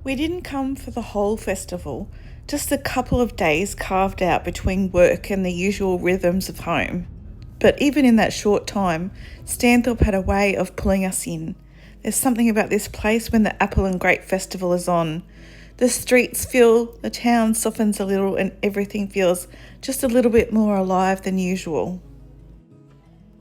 We didn't come for the whole festival, just a couple of days carved out between work and the usual rhythms of home. But even in that short time, Stanthorpe had a way of pulling us in. There's something about this place when the Apple and Grape Festival is on. The streets fill, the town softens a little, and everything feels just a little bit more alive than usual.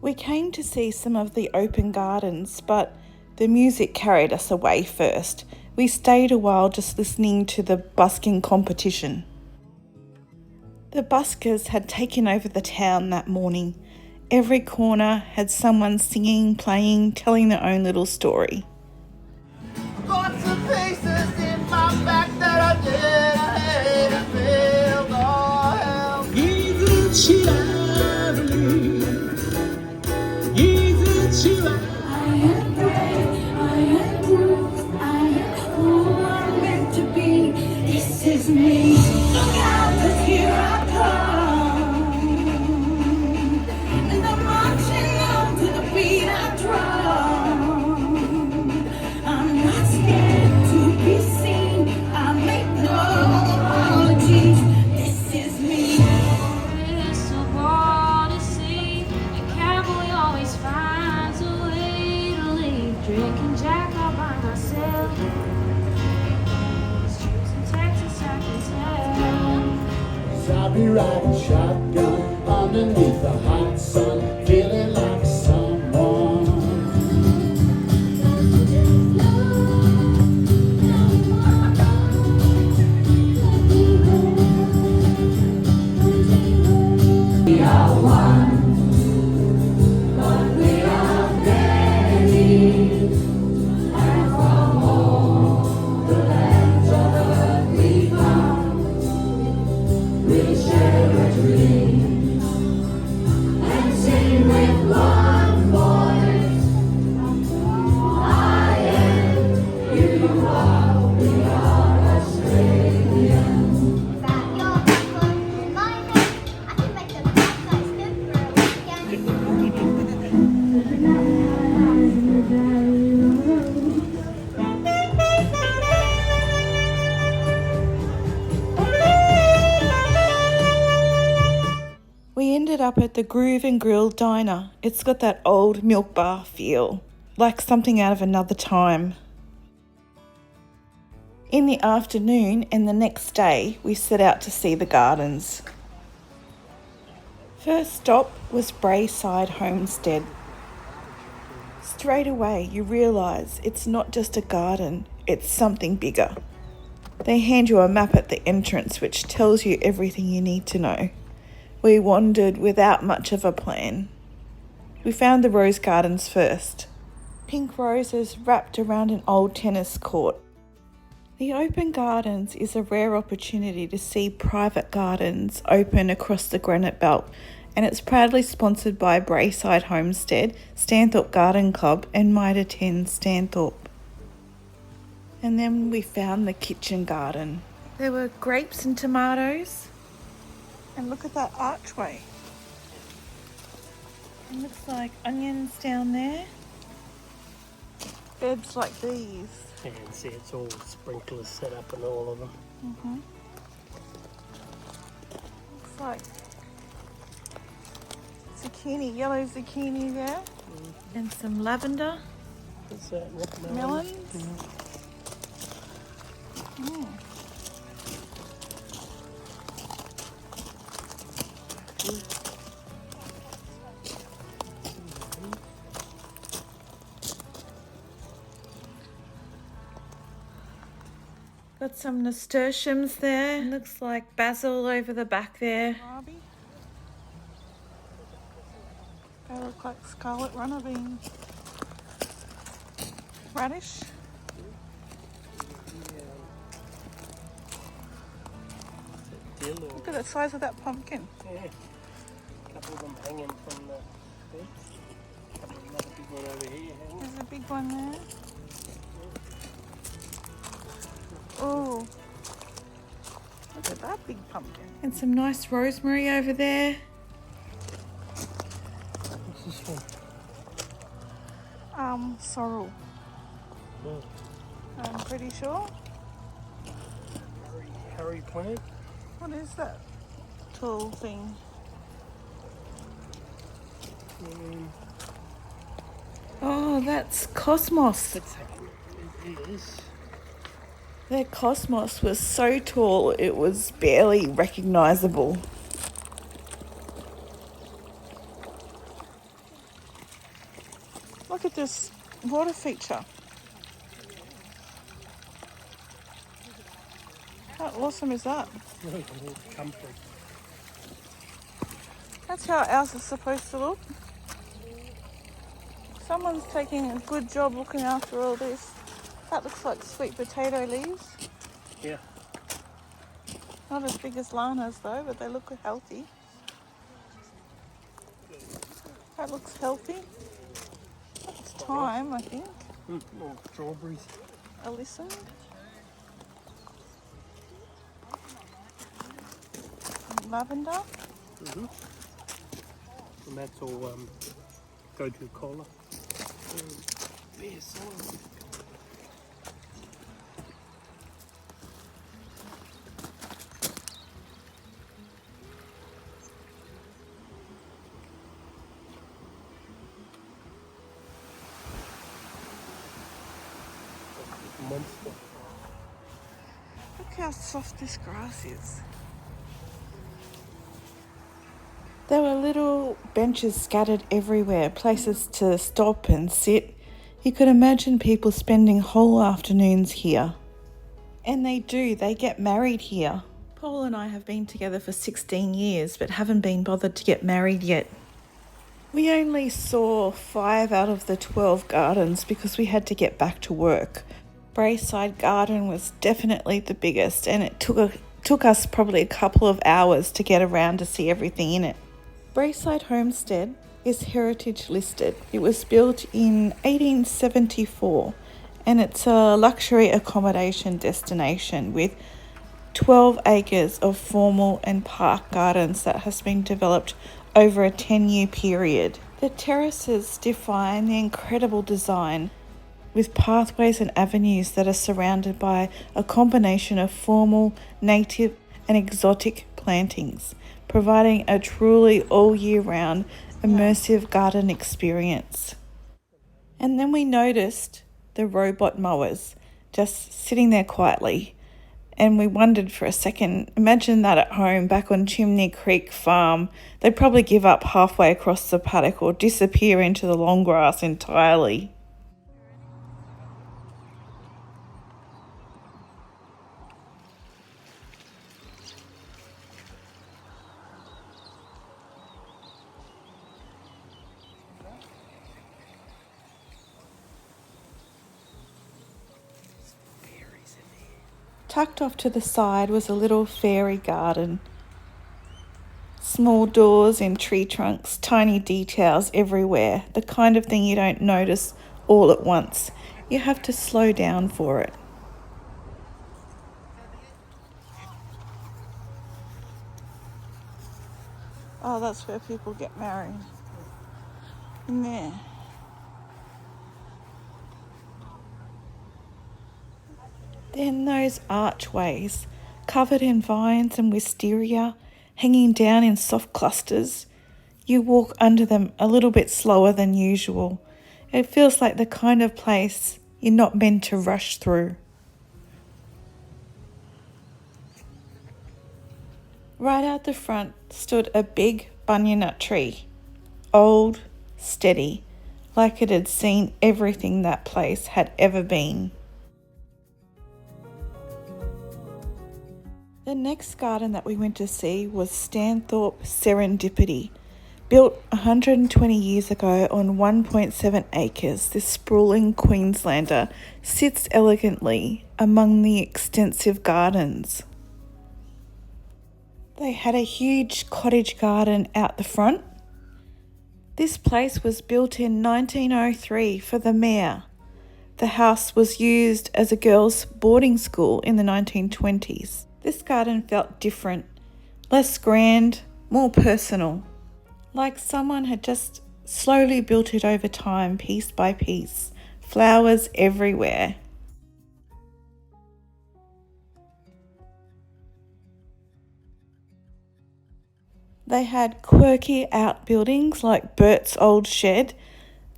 We came to see some of the open gardens, but the music carried us away first. We stayed a while just listening to the busking competition. The buskers had taken over the town that morning. Every corner had someone singing, playing, telling their own little story. Got some pieces in my back that I didn't hate and feel the hell. Isn't she lovely? Isn't she lovely? I am brave, I am bruised, I am who I'm meant to be. This is me. Look out, 'cause here I come. I'll be riding shotgun underneath the hot sun, feeling like someone. We are one, but we are many, and from all the lands of earth we come. We'll share a dream and sing with one voice. I am, you are, we are Australians. Is that your book reminder? I can make the best good for a weekend. We ended up at the Groove and Grill Diner. It's got that old milk bar feel, like something out of another time. In the afternoon and the next day, we set out to see the gardens. First stop was Brayside Homestead. Straight away you realise it's not just a garden, it's something bigger. They hand you a map at the entrance which tells you everything you need to know. We wandered without much of a plan. We found the rose gardens first. Pink roses wrapped around an old tennis court. The open gardens is a rare opportunity to see private gardens open across the granite belt, and it's proudly sponsored by Braeside Homestead, Stanthorpe Garden Club and Mitre 10 Stanthorpe. And then we found the kitchen garden. There were grapes and tomatoes. And look at that archway. It looks like onions down there. Beds like these. You can see it's all sprinklers set up and all of them. Looks like zucchini, yellow zucchini there. And some lavender. What's that? Melons. Got some nasturtiums there. Looks like basil over the back there. They look like scarlet runner beans. Radish. Look at the size of that pumpkin. Yeah. A couple of them hanging from the bed. Another big one over here hanging. There's a big one there. Oh, look at that big pumpkin. And some nice rosemary over there. What's this one? Sorrel. Oh. I'm pretty sure. curry plant. What is that tall thing? Oh, that's cosmos. It is. Their cosmos was so tall it was barely recognisable. Look at this water feature. How awesome is that? Comfort. That's how ours is supposed to look. Someone's taking a good job looking after all this. That looks like sweet potato leaves. Yeah. Not as big as Lana's though, but they look healthy. That looks healthy. It's thyme, I think. Or strawberries. Alyssum. Lavender. And that's all go-to cola. Yes. Monster. Look how soft this grass is. There were little benches scattered everywhere, places to stop and sit. You could imagine people spending whole afternoons here. And they do, they get married here. Paul and I have been together for 16 years but haven't been bothered to get married yet. We only saw 5 out of the 12 gardens because we had to get back to work. Brayside Garden was definitely the biggest and it took us probably a couple of hours to get around to see everything in it. Brayside Homestead is heritage listed. It was built in 1874 and it's a luxury accommodation destination with 12 acres of formal and park gardens that has been developed over a 10-year period. The terraces define the incredible design with pathways and avenues that are surrounded by a combination of formal, native and exotic plantings, providing a truly all-year-round immersive garden experience. And then we noticed the robot mowers just sitting there quietly, and we wondered for a second, imagine that at home back on Chimney Creek Farm. They'd probably give up halfway across the paddock or disappear into the long grass entirely. Tucked off to the side was a little fairy garden. Small doors in tree trunks, tiny details everywhere, the kind of thing you don't notice all at once. You have to slow down for it. Oh, that's where people get married. In there. Then those archways, covered in vines and wisteria, hanging down in soft clusters. You walk under them a little bit slower than usual. It feels like the kind of place you're not meant to rush through. Right out the front stood a big bunyannut tree, old, steady, like it had seen everything that place had ever been. The next garden that we went to see was Stanthorpe Serendipity. Built 120 years ago on 1.7 acres, this sprawling Queenslander sits elegantly among the extensive gardens. They had a huge cottage garden out the front. This place was built in 1903 for the mayor. The house was used as a girls' boarding school in the 1920s. This garden felt different, less grand, more personal. Like someone had just slowly built it over time, piece by piece. Flowers everywhere. They had quirky outbuildings like Bert's old shed,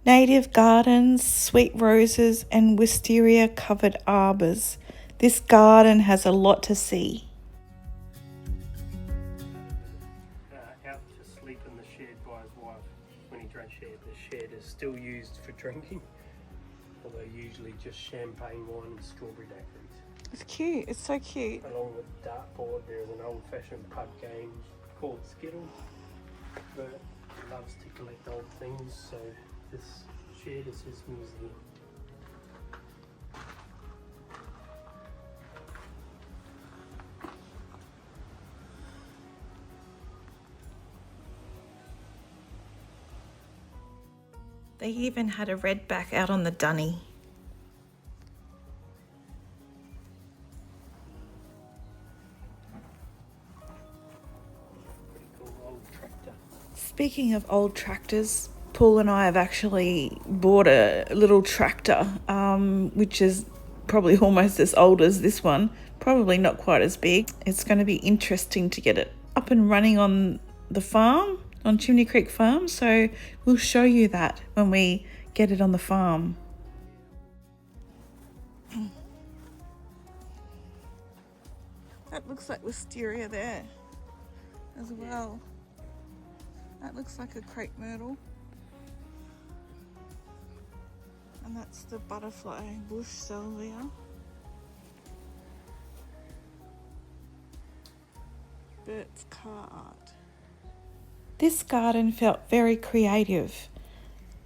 native gardens, sweet roses and wisteria covered arbours. This garden has a lot to see. Out to sleep in the shed by his wife when he drank shed. The shed is still used for drinking, although usually just champagne, wine and strawberry daiquiris. It's cute, it's so cute. Along with the dartboard, there's an old-fashioned pub game called Skittle. Bert loves to collect old things, so this shed is his museum. They even had a redback out on the dunny. Pretty cool old tractor. Speaking of old tractors, Paul and I have actually bought a little tractor, which is probably almost as old as this one, probably not quite as big. It's going to be interesting to get it up and running on the farm, on Chimney Creek Farm, so we'll show you that when we get it on the farm. That looks like wisteria there as well. That looks like a crepe myrtle. And that's the butterfly bush salvia. Bert's car art. This garden felt very creative,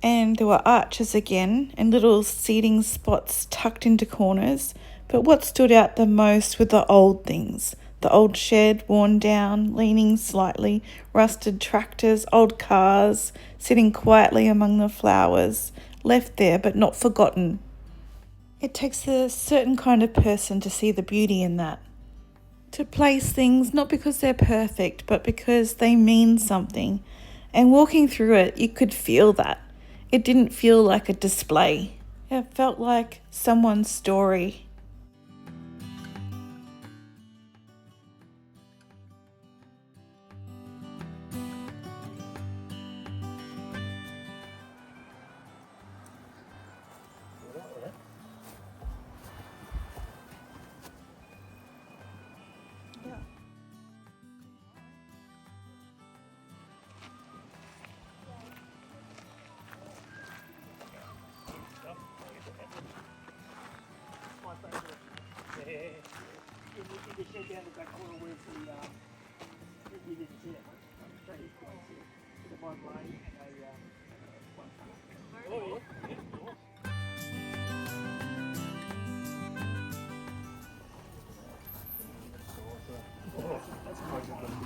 and there were arches again and little seating spots tucked into corners, but what stood out the most were the old things. The old shed, worn down, leaning slightly, rusted tractors, old cars, sitting quietly among the flowers, left there but not forgotten. It takes a certain kind of person to see the beauty in that. To place things not because they're perfect, but because they mean something. And walking through it, you could feel that. It didn't feel like a display. It felt like someone's story.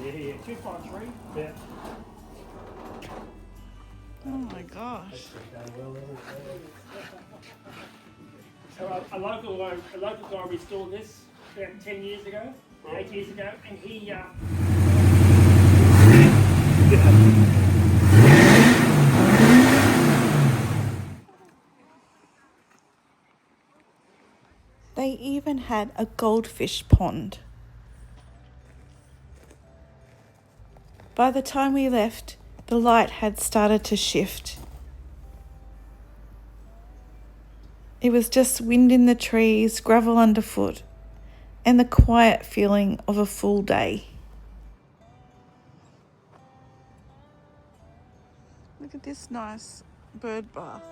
Yeah, 253. Yeah. Oh my gosh. So a local guy restored this about 10 years ago, 8 years ago, and he They even had a goldfish pond. By the time we left, the light had started to shift. It was just wind in the trees, gravel underfoot, and the quiet feeling of a full day. Look at this nice bird bath.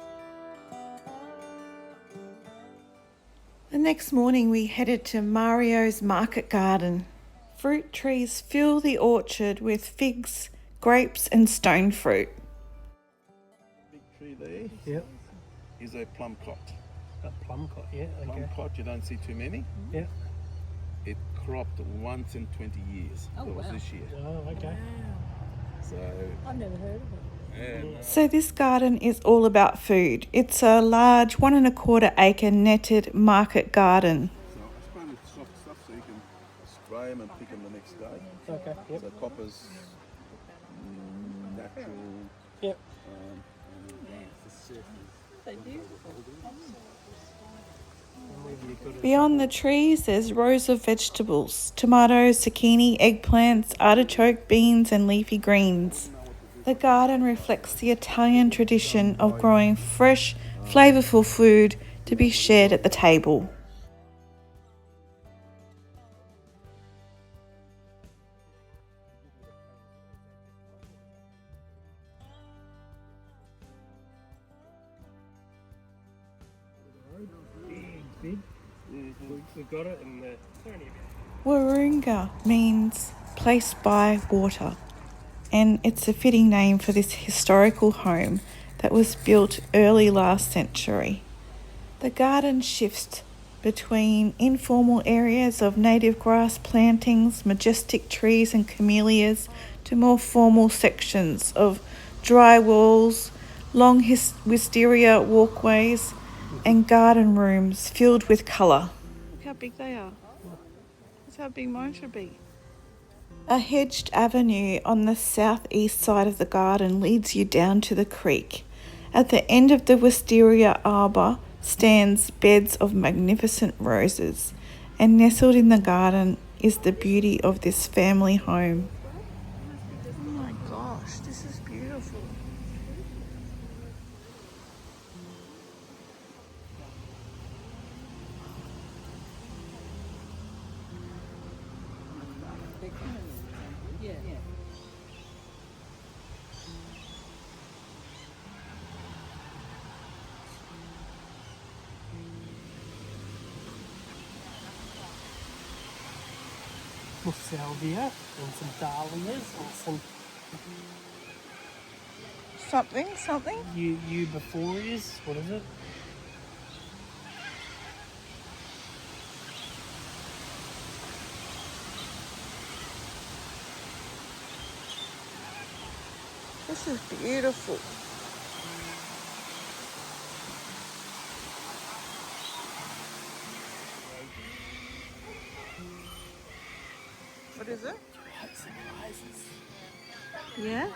The next morning we headed to Mario's market garden. Fruit trees fill the orchard with figs, grapes and stone fruit. Big tree there Yep. is a plum cot. A plum cot, yeah, Plum okay. cot, you don't see too many. Yeah. It cropped once in 20 years. Oh, That was wow. this year. Oh, okay. So, I've never heard of it. and So this garden is all about food. It's a large 1 1/4 acre netted market garden. so I sprayed with soft stuff so you can spray them and pick them the next day. Okay, yep. So copper's natural. Yep. They do. Beyond the trees, there's rows of vegetables: tomatoes, zucchini, eggplants, artichoke, beans, and leafy greens. The garden reflects the Italian tradition of growing fresh, flavourful food to be shared at the table. Big. We got it in the. Wunga means place by water, and it's a fitting name for this historical home that was built early last century. The garden shifts between informal areas of native grass plantings, majestic trees and camellias, to more formal sections of dry walls, long wisteria walkways, and garden rooms filled with colour. Look how big they are. That's how big mine should be. A hedged avenue on the southeast side of the garden leads you down to the creek. At the end of the wisteria arbour stands beds of magnificent roses, and nestled in the garden is the beauty of this family home. Oh my gosh, this is beautiful. Some salvia and some dahlias and some Something? euphorbias. What is it? This is beautiful. What is it? Yeah?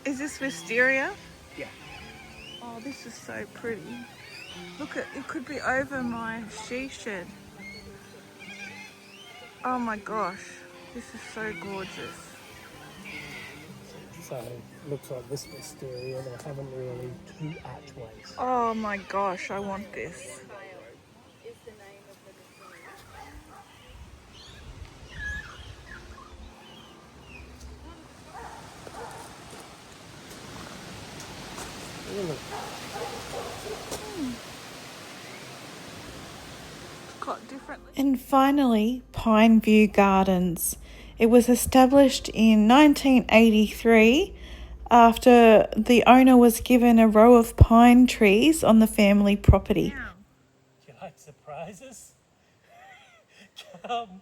Is this wisteria? Yeah. Oh, this is so pretty. Look, it could be over my she shed. Oh my gosh, this is so gorgeous. So it looks like this wisteria. They haven't really two archways. Oh my gosh, I want this. Really? Got differently. And finally, Pine View Gardens. It was established in 1983 after the owner was given a row of pine trees on the family property. Do you like surprises? Come.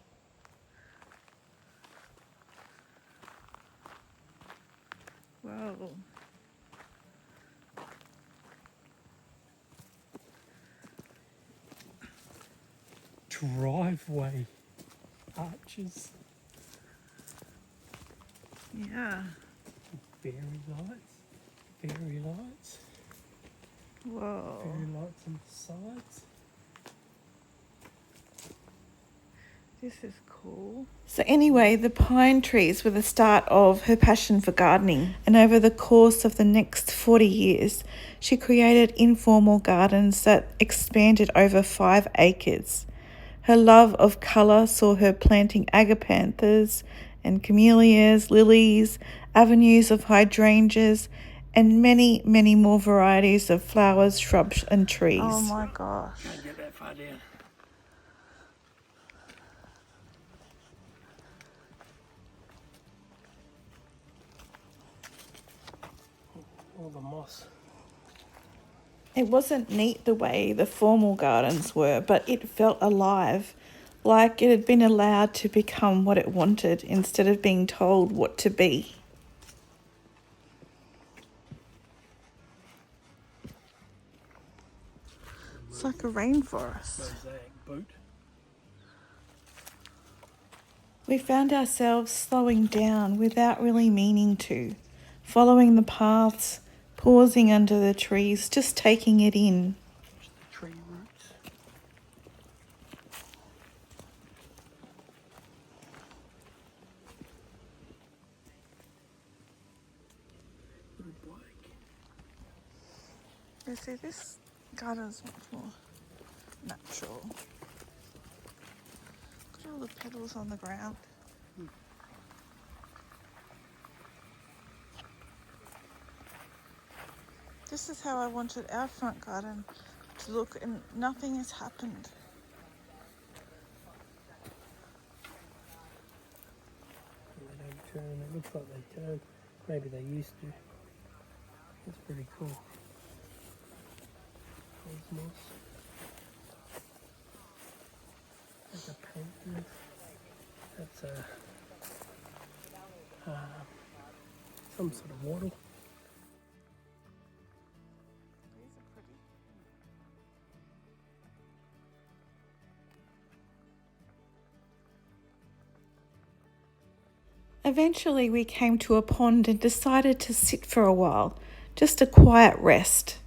Whoa. Driveway arches. Yeah. Fairy lights. Fairy lights. Whoa. Fairy lights on the sides. This is cool. So anyway, the pine trees were the start of her passion for gardening, and over the course of the next 40 years, she created informal gardens that expanded over 5 acres. Her love of colour saw her planting agapanthus and camellias, lilies, avenues of hydrangeas, and many, many more varieties of flowers, shrubs and trees. Oh my gosh. Can't get that far down. All the moss. It wasn't neat the way the formal gardens were, but it felt alive, like it had been allowed to become what it wanted instead of being told what to be. It's like a rainforest. Mosaic boot. We found ourselves slowing down without really meaning to, following the paths, pausing under the trees, just taking it in. There's the tree roots. Little Blake. You see, this garden's much more natural. Look at all the petals on the ground. This is how I wanted our front garden to look, and nothing has happened. They don't turn. It looks like they turn. Maybe they used to. That's pretty cool. Cosmos. That's a paint. That's a some sort of wattle. These are pretty. Eventually we came to a pond and decided to sit for a while, just a quiet rest,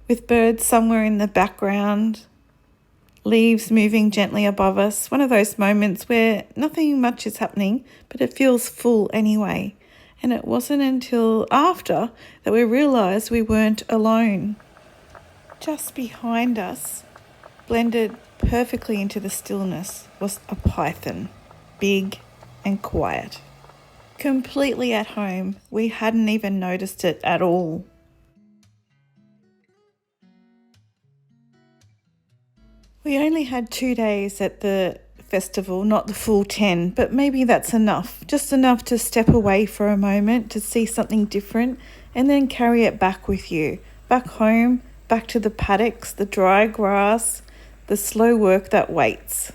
with birds somewhere in the background, leaves moving gently above us, one of those moments where nothing much is happening, but it feels full anyway. And it wasn't until after that we realised we weren't alone. Just behind us, blended perfectly into the stillness, was a python, big and quiet. Completely at home, we hadn't even noticed it at all. We only had 2 days at the festival, not the full 10, but maybe that's enough. Just enough to step away for a moment, to see something different, and then carry it back with you. Back home, back to the paddocks, the dry grass, the slow work that waits.